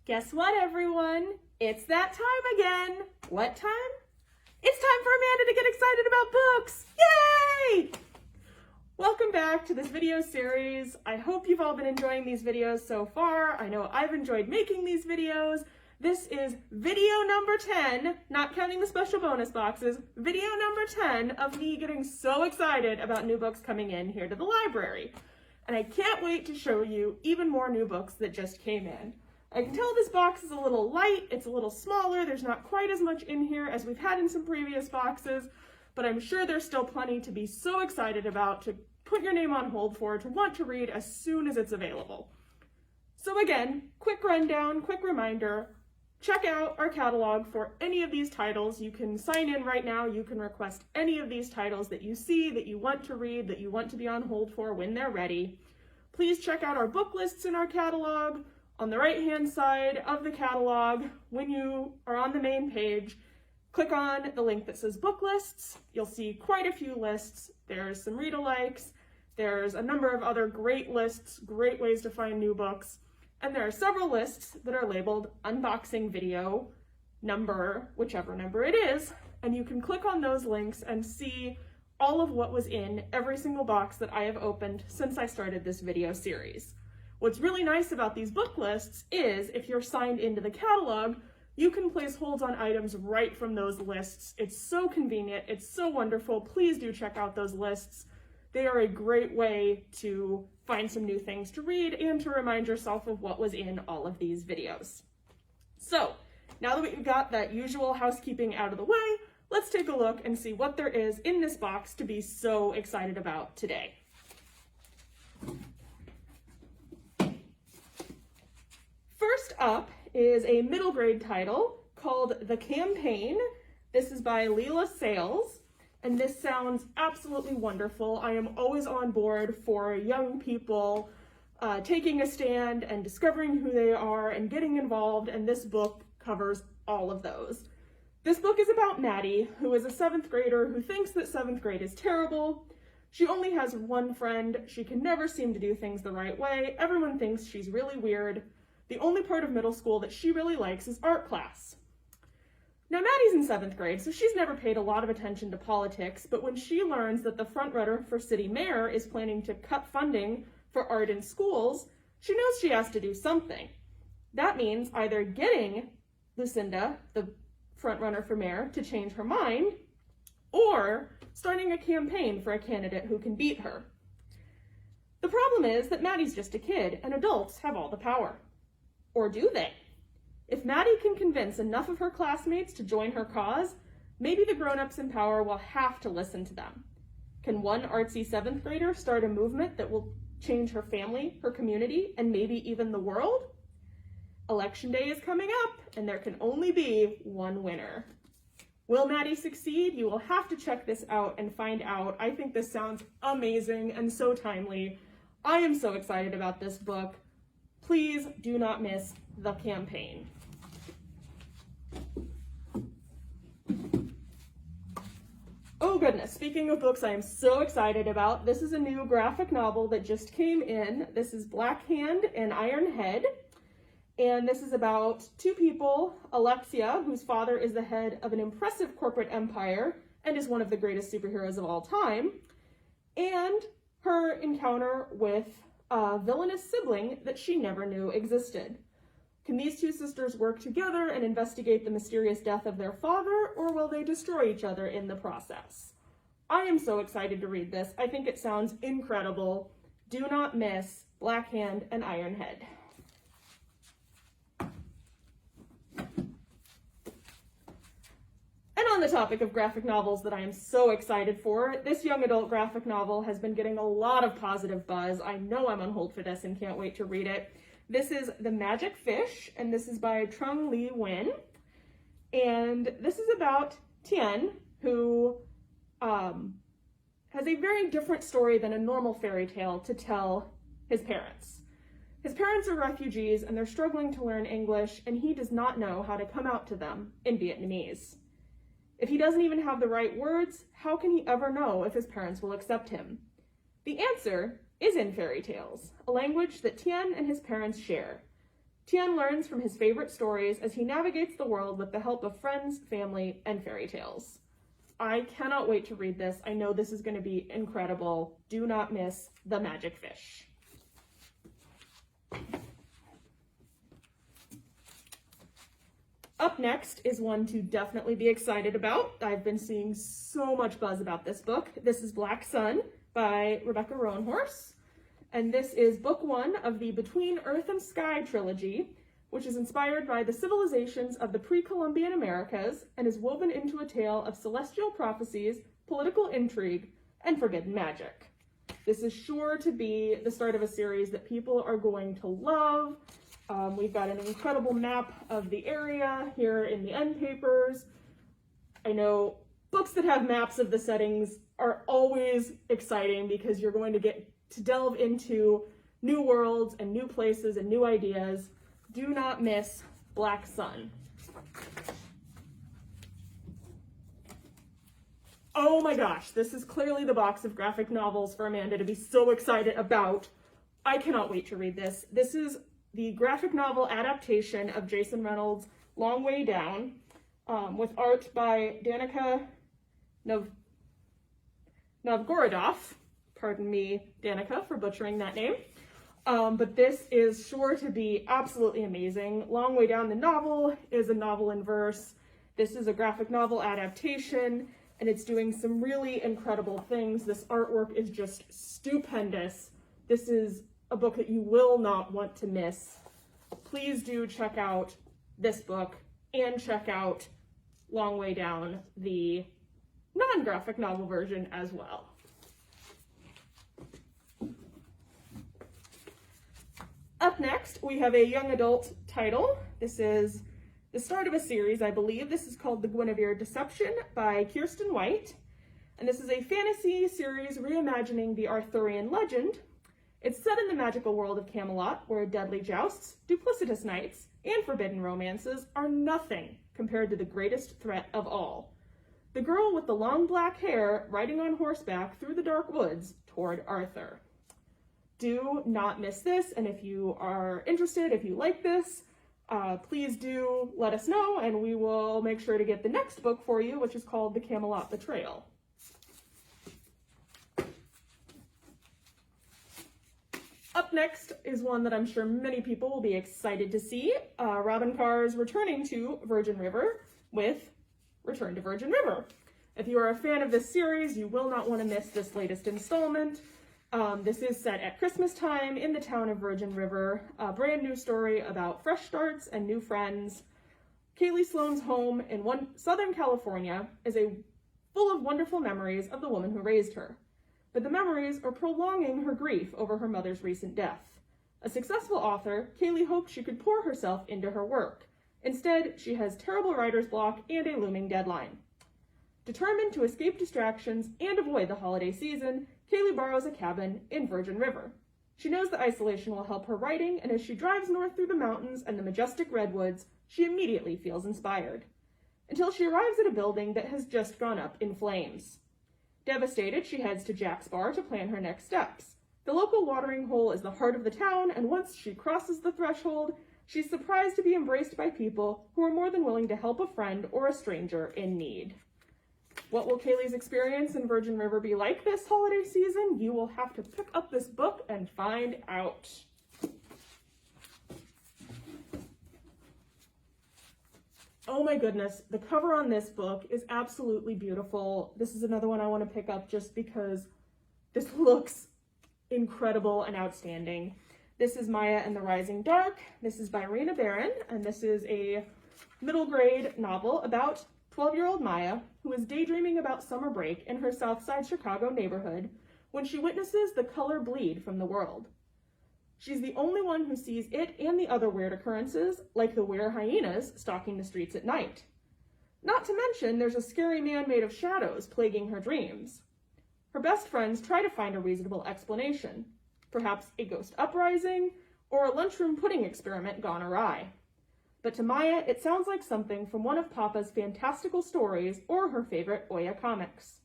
Guess what, everyone? It's that time again. What time? It's time for Amanda to get excited about books. Yay! Welcome back to this video series. I hope you've all been enjoying these videos so far. I know I've enjoyed making these videos. This is video number 10, not counting the special bonus boxes, video number 10 of me getting so excited about new books coming in here to the library. And I can't wait to show you even more new books that just came in. I can tell this box is a little light, it's a little smaller, there's not quite as much in here as we've had in some previous boxes, but I'm sure there's still plenty to be so excited about, to put your name on hold for, to want to read as soon as it's available. So again, quick rundown, quick reminder, check out our catalog for any of these titles. You can sign in right now, you can request any of these titles that you see, that you want to read, that you want to be on hold for when they're ready. Please check out our book lists in our catalog. On the right-hand side of the catalog, when you are on the main page, click on the link that says book lists. You'll see quite a few lists. There's some read-alikes. There's a number of other great lists, great ways to find new books. And there are several lists that are labeled unboxing video number, whichever number it is. And you can click on those links and see all of what was in every single box that I have opened since I started this video series. What's really nice about these book lists is if you're signed into the catalog, you can place holds on items right from those lists. It's so convenient, it's so wonderful. Please do check out those lists. They are a great way to find some new things to read and to remind yourself of what was in all of these videos. So, now that we've got that usual housekeeping out of the way, let's take a look and see what there is in this box to be so excited about today. First up is a middle grade title called The Campaign. This is by Leela Sales, and this sounds absolutely wonderful. I am always on board for young people taking a stand and discovering who they are and getting involved, and this book covers all of those. This book is about Maddie, who is a 7th grader who thinks that 7th grade is terrible. She only has one friend. She can never seem to do things the right way. Everyone thinks she's really weird. The only part of middle school that she really likes is art class. Now, Maddie's in 7th grade, so she's never paid a lot of attention to politics, but when she learns that the frontrunner for city mayor is planning to cut funding for art in schools, she knows she has to do something. That means either getting Lucinda, the frontrunner for mayor, to change her mind, or starting a campaign for a candidate who can beat her. The problem is that Maddie's just a kid, and adults have all the power. Or do they? If Maddie can convince enough of her classmates to join her cause, maybe the grown-ups in power will have to listen to them. Can one artsy 7th grader start a movement that will change her family, her community, and maybe even the world? Election day is coming up, and there can only be one winner. Will Maddie succeed? You will have to check this out and find out. I think this sounds amazing and so timely. I am so excited about this book. Please do not miss The Campaign. Oh goodness, speaking of books I am so excited about, this is a new graphic novel that just came in. This is Black Hand and Iron Head, and this is about two people, Alexia, whose father is the head of an impressive corporate empire and is one of the greatest superheroes of all time, and her encounter with a villainous sibling that she never knew existed. Can these two sisters work together and investigate the mysterious death of their father, or will they destroy each other in the process? I am so excited to read this. I think it sounds incredible. Do not miss Black Hand and Iron Head. And on the topic of graphic novels that I am so excited for, this young adult graphic novel has been getting a lot of positive buzz. I know I'm on hold for this and can't wait to read it. This is The Magic Fish, and this is by Trung Le Nguyen. And this is about Tien, who has a very different story than a normal fairy tale to tell his parents. His parents are refugees and they're struggling to learn English, and he does not know how to come out to them in Vietnamese. If he doesn't even have the right words, how can he ever know if his parents will accept him? The answer is in fairy tales, a language that Tien and his parents share. Tian learns from his favorite stories as he navigates the world with the help of friends, family, and fairy tales. I cannot wait to read this. I know this is going to be incredible. Do not miss The Magic Fish. Up next is one to definitely be excited about. I've been seeing so much buzz about this book. This is Black Sun by Rebecca Roanhorse. And this is book one of the Between Earth and Sky trilogy, which is inspired by the civilizations of the pre-Columbian Americas and is woven into a tale of celestial prophecies, political intrigue, and forbidden magic. This is sure to be the start of a series that people are going to love. We've got an incredible map of the area here in the end papers. I know books that have maps of the settings are always exciting because you're going to get to delve into new worlds and new places and new ideas. Do not miss Black Sun. Oh my gosh, this is clearly the box of graphic novels for Amanda to be so excited about. I cannot wait to read this. This is the graphic novel adaptation of Jason Reynolds' Long Way Down, with art by Danica Novgorodov. Pardon me, Danica, for butchering that name. But this is sure to be absolutely amazing. Long Way Down, the novel, is a novel in verse. This is a graphic novel adaptation, and it's doing some really incredible things. This artwork is just stupendous. This is a book that you will not want to miss. Please do check out this book and check out Long Way Down, the non-graphic novel version as well. Up next, we have a young adult title. This is the start of a series, I believe. This is called The Gwenevere Deception by Kirsten White. And this is a fantasy series reimagining the Arthurian legend. It's set in the magical world of Camelot, where deadly jousts, duplicitous knights, and forbidden romances are nothing compared to the greatest threat of all: the girl with the long black hair riding on horseback through the dark woods toward Arthur. Do not miss this, and if you are interested, if you like this, please do let us know, and we will make sure to get the next book for you, which is called The Camelot Betrayal. Up next is one that I'm sure many people will be excited to see. Robin Carr's returning to Virgin River with Return to Virgin River. If you are a fan of this series, you will not want to miss this latest installment. This is set at Christmas time in the town of Virgin River, a brand new story about fresh starts and new friends. Kaylee Sloan's home in Southern California is full of wonderful memories of the woman who raised her. But the memories are prolonging her grief over her mother's recent death. A successful author, Kaylee hoped she could pour herself into her work. Instead, she has terrible writer's block and a looming deadline. Determined to escape distractions and avoid the holiday season, Kaylee borrows a cabin in Virgin River. She knows that isolation will help her writing, and as she drives north through the mountains and the majestic redwoods, she immediately feels inspired. Until she arrives at a building that has just gone up in flames. Devastated, she heads to Jack's Bar to plan her next steps. The local watering hole is the heart of the town, and once she crosses the threshold, she's surprised to be embraced by people who are more than willing to help a friend or a stranger in need. What will Kaylee's experience in Virgin River be like this holiday season? You will have to pick up this book and find out. Oh my goodness, the cover on this book is absolutely beautiful. This is another one I want to pick up just because this looks incredible and outstanding. This is Maya and the Rising Dark. This is by Rena Barron, and this is a middle grade novel about 12-year-old Maya, who is daydreaming about summer break in her Southside Chicago neighborhood when she witnesses the color bleed from the world. She's the only one who sees it and the other weird occurrences, like the were hyenas stalking the streets at night. Not to mention, there's a scary man made of shadows plaguing her dreams. Her best friends try to find a reasonable explanation, perhaps a ghost uprising, or a lunchroom pudding experiment gone awry. But to Maya, it sounds like something from one of Papa's fantastical stories or her favorite Oya comics.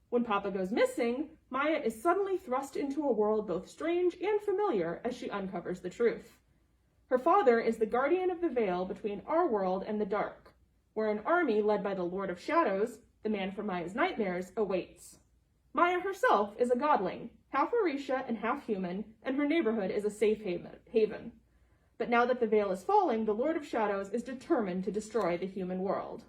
When Papa goes missing, Maya is suddenly thrust into a world both strange and familiar as she uncovers the truth. Her father is the guardian of the veil between our world and the dark, where an army led by the Lord of Shadows, the man from Maya's nightmares, awaits. Maya herself is a godling, half Orisha and half human, and her neighborhood is a safe haven. But now that the veil is falling, the Lord of Shadows is determined to destroy the human world.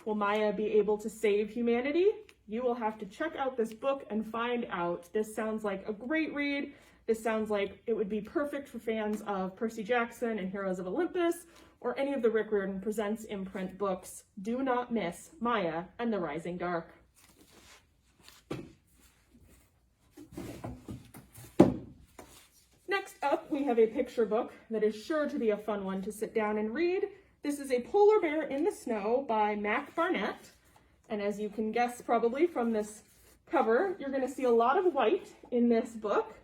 Will Maya be able to save humanity? You will have to check out this book and find out. This sounds like a great read. This sounds like it would be perfect for fans of Percy Jackson and Heroes of Olympus, or any of the Rick Riordan Presents imprint books. Do not miss Maya and the Rising Dark. Next up, we have a picture book that is sure to be a fun one to sit down and read. This is A Polar Bear in the Snow by Mac Barnett. And as you can guess probably from this cover, you're going to see a lot of white in this book,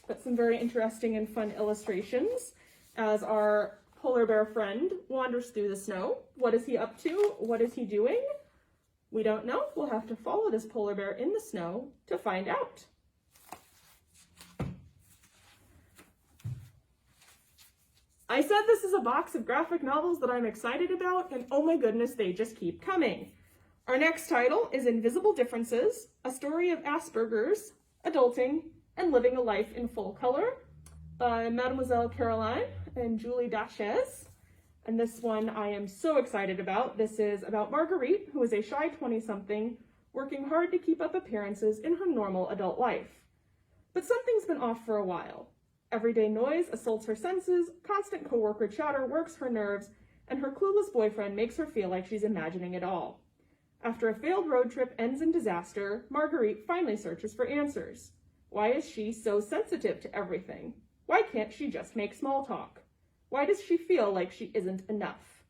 but some very interesting and fun illustrations as our polar bear friend wanders through the snow. What is he up to? What is he doing? We don't know. We'll have to follow this polar bear in the snow to find out. I said this is a box of graphic novels that I'm excited about, and oh my goodness, they just keep coming. Our next title is Invisible Differences, a story of Asperger's, adulting, and living a life in full color by Mademoiselle Caroline and Julie Daches. And this one I am so excited about. This is about Marguerite, who is a shy 20-something, working hard to keep up appearances in her normal adult life. But something's been off for a while. Everyday noise assaults her senses, constant coworker chatter works her nerves, and her clueless boyfriend makes her feel like she's imagining it all. After a failed road trip ends in disaster, Marguerite finally searches for answers. Why is she so sensitive to everything? Why can't she just make small talk? Why does she feel like she isn't enough?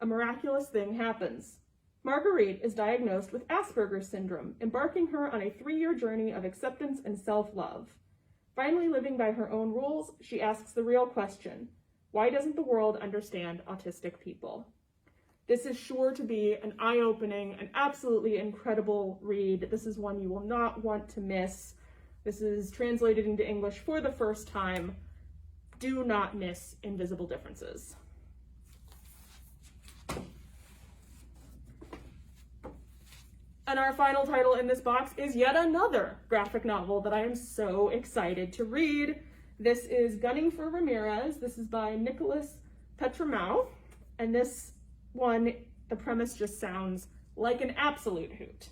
A miraculous thing happens. Marguerite is diagnosed with Asperger's syndrome, embarking her on a 3-year journey of acceptance and self-love. Finally living by her own rules, she asks the real question: why doesn't the world understand autistic people? This is sure to be an eye-opening, an absolutely incredible read. This is one you will not want to miss. This is translated into English for the first time. Do not miss Invisible Differences. And our final title in this box is yet another graphic novel that I am so excited to read. This is Gunning for Ramirez. This is by Nicholas Petramau. And this one, the premise just sounds like an absolute hoot.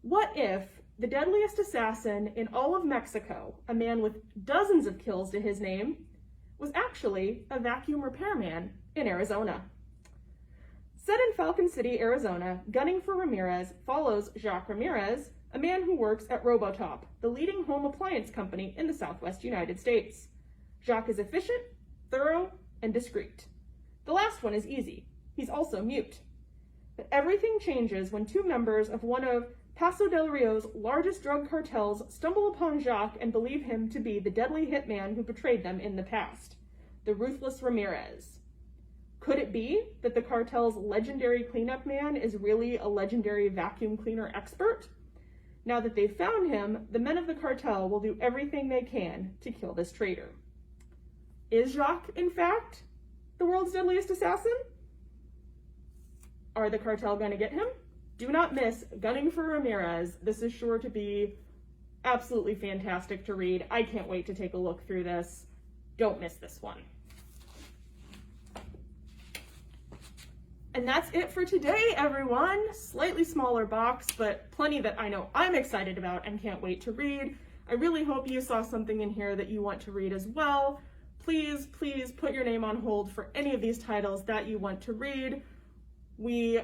What if the deadliest assassin in all of Mexico, a man with dozens of kills to his name, was actually a vacuum repairman in Arizona? Set in Falcon City, Arizona, Gunning for Ramirez follows Jacques Ramirez, a man who works at Robotop, the leading home appliance company in the Southwest United States. Jacques is efficient, thorough, and discreet. The last one is easy. He's also mute. But everything changes when 2 members of one of Paso del Rio's largest drug cartels stumble upon Jacques and believe him to be the deadly hitman who betrayed them in the past, the ruthless Ramirez. Could it be that the cartel's legendary cleanup man is really a legendary vacuum cleaner expert? Now that they've found him, the men of the cartel will do everything they can to kill this traitor. Is Jacques, in fact, the world's deadliest assassin? Are the cartel going to get him? Do not miss Gunning for Ramirez. This is sure to be absolutely fantastic to read. I can't wait to take a look through this. Don't miss this one. And that's it for today, everyone. Slightly smaller box, but plenty that I know I'm excited about and can't wait to read. I really hope you saw something in here that you want to read as well. Please, please put your name on hold for any of these titles that you want to read. We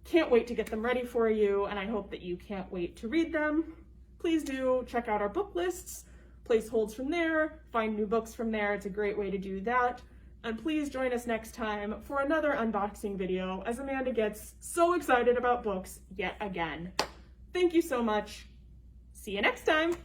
can't wait to get them ready for you, and I hope that you can't wait to read them. Please do check out our book lists, place holds from there, find new books from there. It's a great way to do that. And please join us next time for another unboxing video as Amanda gets so excited about books yet again. Thank you so much. See you next time.